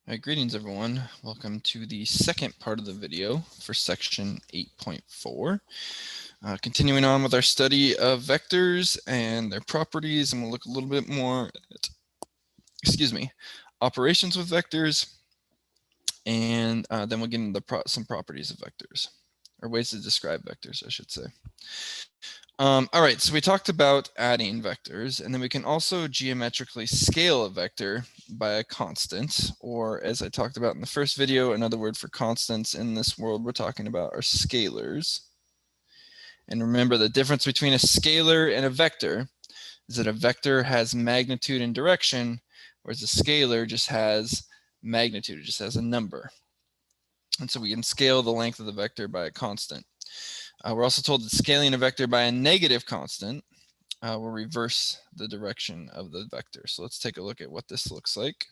All right, greetings everyone. Welcome to the second part of the video for section 8.4. Continuing on with our study of vectors and their properties, and we'll look a little bit more at, operations with vectors, and then we'll get into some properties of vectors, or ways to describe vectors, I should say. All right, so we talked about adding vectors, and then we can also geometrically scale a vector by a constant, or as I talked about in the first video, another word for constants in this world we're talking about are scalars. And remember, the difference between a scalar and a vector is that a vector has magnitude and direction, whereas a scalar just has magnitude, it just has a number. And so we can scale the length of the vector by a constant. We're also told that scaling a vector by a negative constant will reverse the direction of the vector. So let's take a look at what this looks like.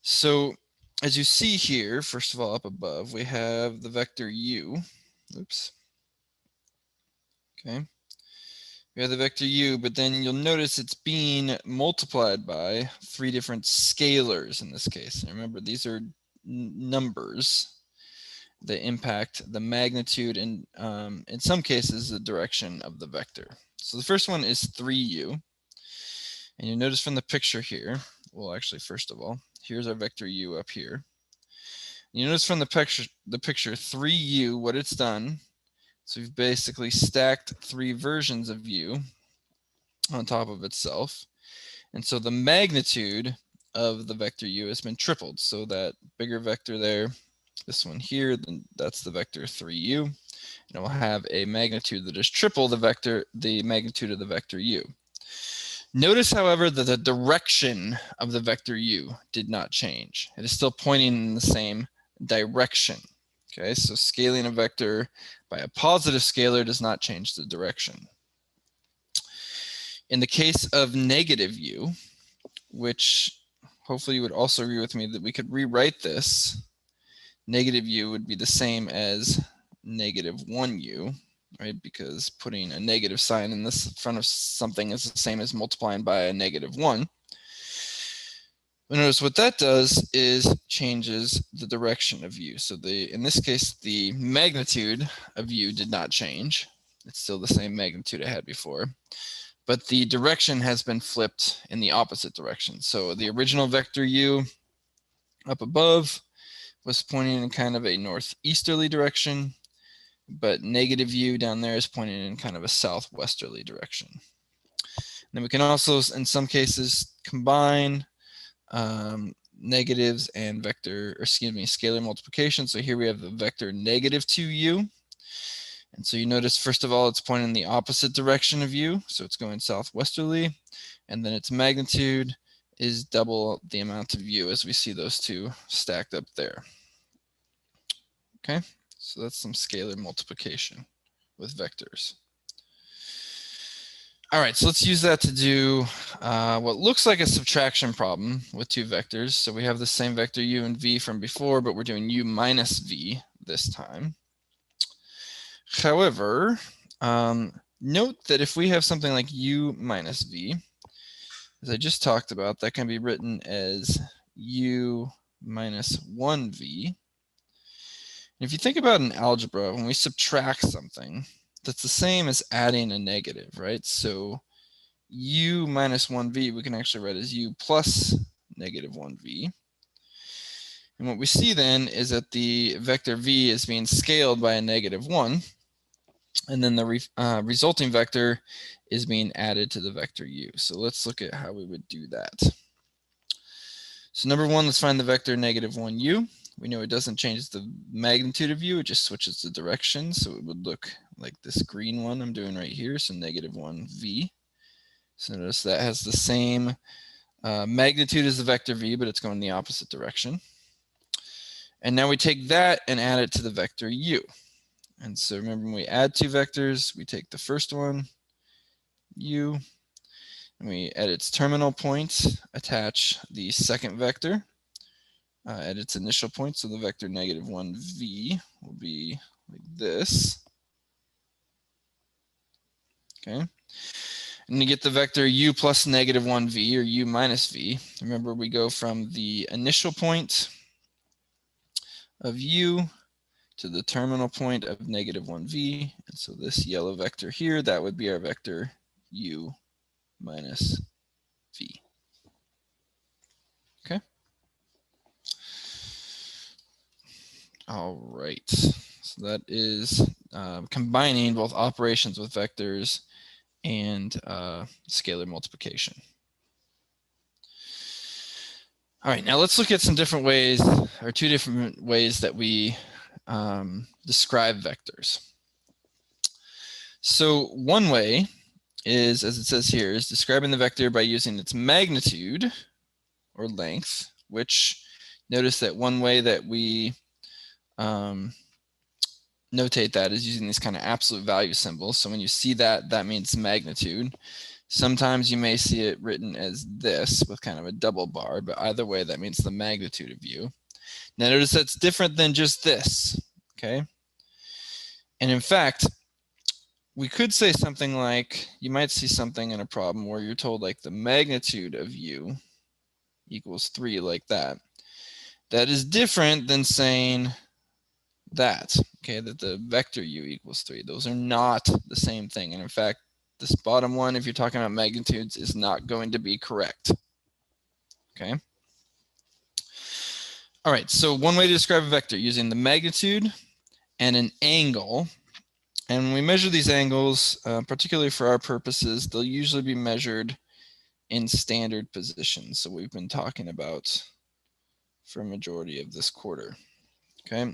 So as you see here, first of all, up above, we have the vector u. Oops. Okay. We have the vector u, but then you'll notice it's being multiplied by three different scalars in this case. And remember, these are numbers that impact the magnitude and in some cases the direction of the vector. So the first one is 3u, and you notice from the picture here, well actually first of all, here's our vector u up here. You notice from the picture 3u, what it's done, so we've basically stacked three versions of u on top of itself, and so the magnitude of the vector u has been tripled. So that bigger vector there, this one here, then that's the vector 3u, and it will have a magnitude that is triple the magnitude of the vector u. Notice, however, that the direction of the vector u did not change. It is still pointing in the same direction. Okay, so scaling a vector by a positive scalar does not change the direction. In the case of negative u, which hopefully you would also agree with me that we could rewrite this, negative u would be the same as negative 1u, right? Because putting a negative sign in this front of something is the same as multiplying by a negative 1. But notice what that does is changes the direction of u. So in this case, the magnitude of u did not change. It's still the same magnitude it had before, but the direction has been flipped in the opposite direction. So the original vector u up above was pointing in kind of a northeasterly direction, but negative u down there is pointing in kind of a southwesterly direction. And then we can also, in some cases, combine negatives and scalar multiplication. So here we have the vector negative 2u. And so you notice, first of all, it's pointing in the opposite direction of u, so it's going southwesterly, and then its magnitude is double the amount of u, as we see those two stacked up there. Okay, so that's some scalar multiplication with vectors. All right, so let's use that to do what looks like a subtraction problem with two vectors. So we have the same vector u and v from before, but we're doing u minus v this time. However, note that if we have something like u minus v, as I just talked about, that can be written as u minus 1v. And if you think about an algebra, when we subtract something, that's the same as adding a negative, right? So u minus 1v, we can actually write as u plus negative 1v. And what we see then is that the vector v is being scaled by a negative 1, and then the resulting vector is being added to the vector u. So let's look at how we would do that. So number one, let's find the vector negative 1u. We know it doesn't change the magnitude of u, it just switches the direction. So it would look like this green one I'm doing right here, so negative 1v. So notice that has the same magnitude as the vector v, but it's going in the opposite direction. And now we take that and add it to the vector u. And so remember, when we add two vectors, we take the first one, u, and we, at its terminal point, attach the second vector at its initial point. So the vector negative 1v will be like this. Okay. And you get the vector u plus negative 1v or u minus v. Remember, we go from the initial point of u to the terminal point of negative 1v. And so this yellow vector here, that would be our vector u minus v. Okay. All right. So that is combining both operations with vectors and scalar multiplication. All right, now let's look at some different ways, or two different ways that we describe vectors. So one way is, as it says here, is describing the vector by using its magnitude or length, which notice that one way that we notate that is using these kind of absolute value symbols. So when you see that, that means magnitude. Sometimes you may see it written as this with kind of a double bar, but either way, that means the magnitude of u. Now notice that's different than just this, okay? And in fact, we could say something like, you might see something in a problem where you're told like the magnitude of u equals 3 like that. That is different than saying that, okay, that the vector u equals 3. Those are not the same thing. And in fact, this bottom one, if you're talking about magnitudes, is not going to be correct. Okay. All right, so one way to describe a vector using the magnitude and an angle. And when we measure these angles, particularly for our purposes, they'll usually be measured in standard positions. So we've been talking about for a majority of this quarter. Okay.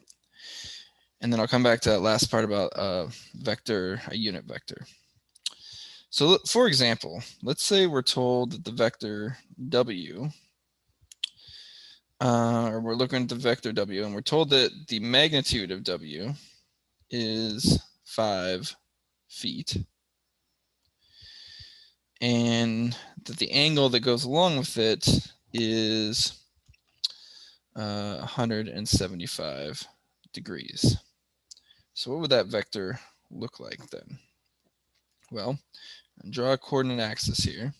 And then I'll come back to that last part about a unit vector. So for example, let's say we're told that the vector w, or we're looking at the vector w, and we're told that the magnitude of w is 5 feet, and that the angle that goes along with it is 175 degrees. So what would that vector look like then? Well, draw a coordinate axis here.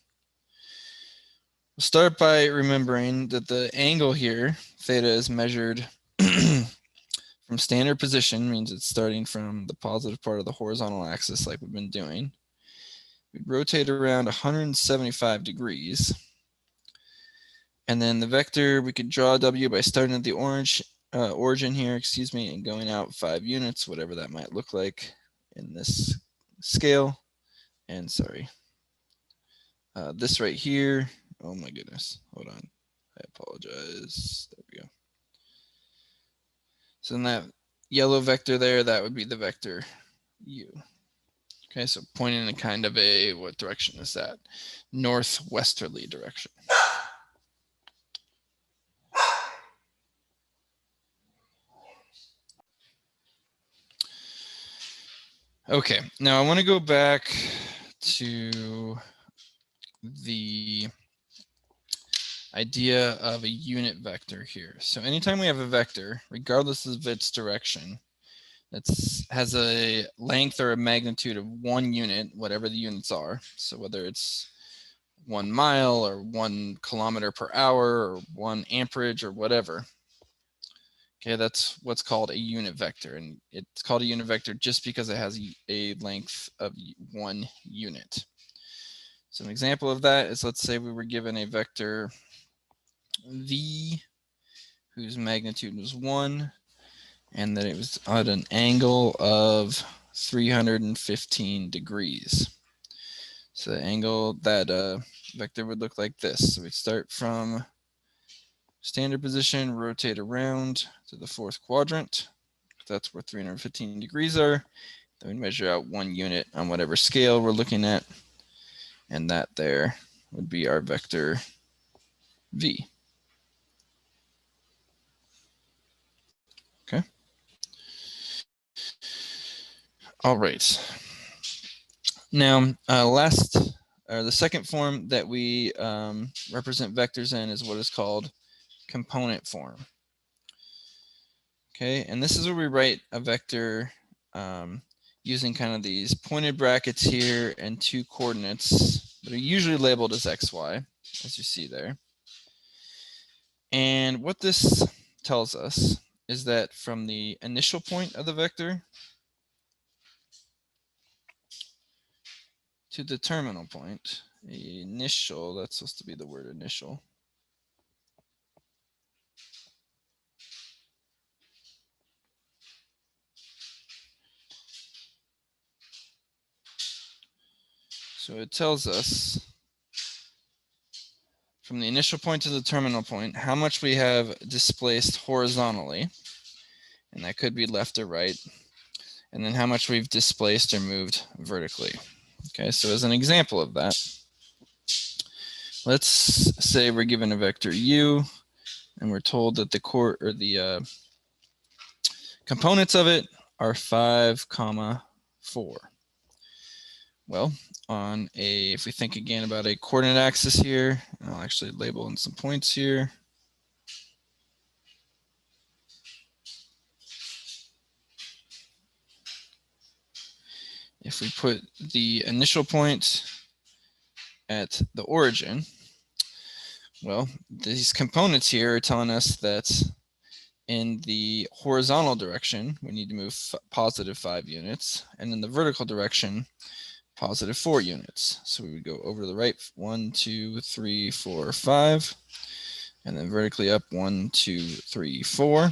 We'll start by remembering that the angle here, theta, is measured from standard position, means it's starting from the positive part of the horizontal axis like we've been doing. We'd rotate around 175 degrees. And then the vector, we could draw w by starting at the origin here, and going out 5 units, whatever that might look like in this scale. And sorry, this right here, oh my goodness, hold on, I apologize, there we go. So in that yellow vector there, that would be the vector u. Okay, so pointing in kind of a, what direction is that? Northwesterly direction. Okay, now I want to go back to the idea of a unit vector here. So anytime we have a vector, regardless of its direction, that has a length or a magnitude of 1 unit, whatever the units are. So whether it's 1 mile or 1 kilometer per hour or 1 amperage or whatever. Okay, that's what's called a unit vector, and it's called a unit vector just because it has a length of 1 unit. So an example of that is, let's say we were given a vector v whose magnitude was 1, and that it was at an angle of 315 degrees. So the angle, that vector would look like this. So we'd start from standard position, rotate around to the 4th quadrant. That's where 315 degrees are. Then we measure out 1 unit on whatever scale we're looking at. And that there would be our vector v. Okay. All right. Now, the second form that we represent vectors in is what is called component form. Okay, and this is where we write a vector using kind of these pointed brackets here and 2 coordinates but are usually labeled as xy, as you see there. And what this tells us is that from the initial point of the vector to the terminal point, initial, that's supposed to be the word initial. So it tells us from the initial point to the terminal point how much we have displaced horizontally, and that could be left or right, and then how much we've displaced or moved vertically. Okay, so as an example of that, let's say we're given a vector u, and we're told that the components of it are 5, 4. Well, if we think again about a coordinate axis here, I'll actually label in some points here. If we put the initial point at the origin, well, these components here are telling us that in the horizontal direction, we need to move positive 5 units, and in the vertical direction, positive 4 units. So we would go over to the right 1, 2, 3, 4, 5, and then vertically up 1, 2, 3, 4.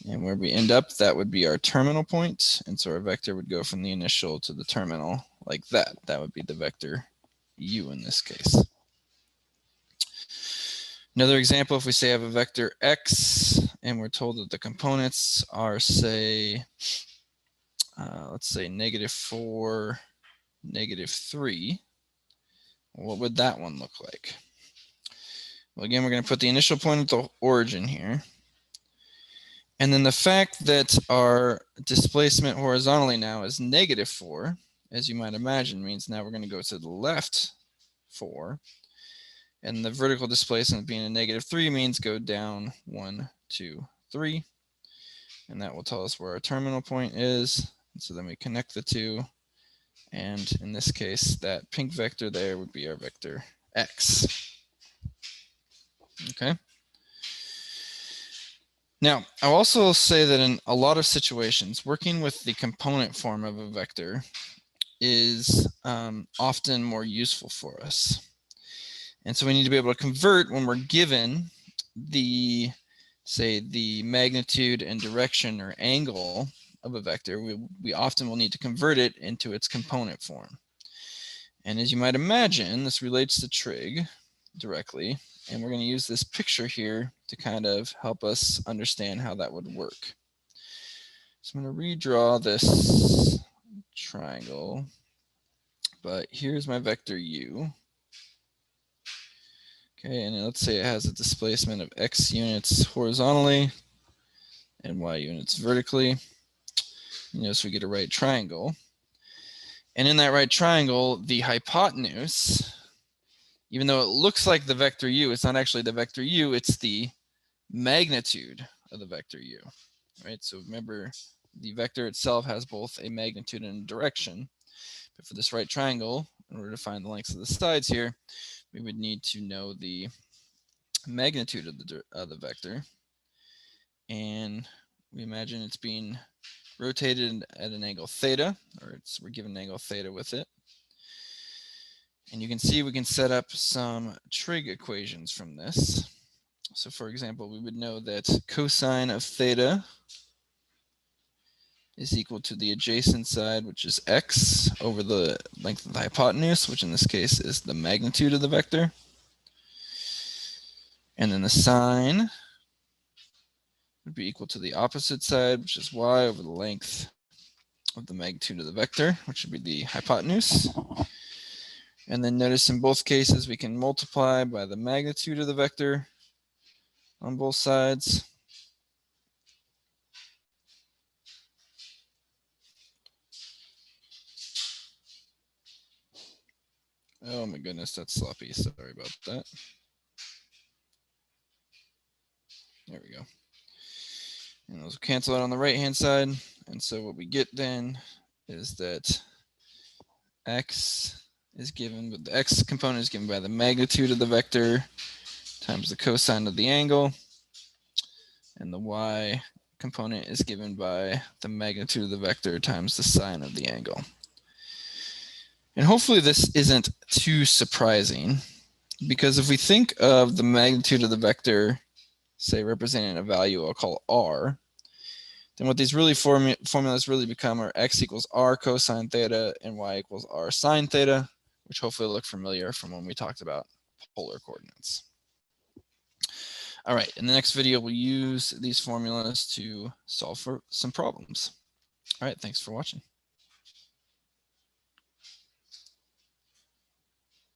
And where we end up, that would be our terminal point. And so our vector would go from the initial to the terminal like that. That would be the vector u in this case. Another example, if we say I have a vector x and we're told that the components are, say, let's say -4, -3, what would that one look like? Well, again, we're going to put the initial point at the origin here. And then the fact that our displacement horizontally now is -4, as you might imagine, means now we're going to go to the left 4. And the vertical displacement being a -3 means go down 1, 2, 3. And that will tell us where our terminal point is. And so then we connect the two. And in this case, that pink vector there would be our vector x. Okay. Now, I'll also say that in a lot of situations, working with the component form of a vector is often more useful for us. And so we need to be able to convert when we're given the, say, the magnitude and direction or angle of a vector. We often will need to convert it into its component form. And as you might imagine, this relates to trig directly. And we're going to use this picture here to kind of help us understand how that would work. So I'm going to redraw this triangle, but here's my vector u. Okay, and let's say it has a displacement of x units horizontally and y units vertically. You notice we get a right triangle. And in that right triangle, the hypotenuse, even though it looks like the vector u, it's not actually the vector u, it's the magnitude of the vector u, right? So remember, the vector itself has both a magnitude and a direction. But for this right triangle, in order to find the lengths of the sides here, we would need to know the magnitude of the vector. And we imagine it's being rotated at an angle theta, or we're given an angle theta with it. And you can see we can set up some trig equations from this. So for example, we would know that cosine of theta is equal to the adjacent side, which is x, over the length of the hypotenuse, which in this case is the magnitude of the vector. And then the sine would be equal to the opposite side, which is y, over the length of the magnitude of the vector, which would be the hypotenuse. And then notice in both cases we can multiply by the magnitude of the vector on both sides. Oh my goodness, that's sloppy. Sorry about that. There we go. And those will cancel out on the right-hand side. And so what we get then is that x is given, the x component is given by the magnitude of the vector times the cosine of the angle, and the y component is given by the magnitude of the vector times the sine of the angle. And hopefully this isn't too surprising, because if we think of the magnitude of the vector, say representing a value I'll call r, then what these really formulas really become are x equals r cosine theta and y equals r sine theta, which hopefully look familiar from when we talked about polar coordinates. All right, in the next video, we'll use these formulas to solve for some problems. All right, thanks for watching.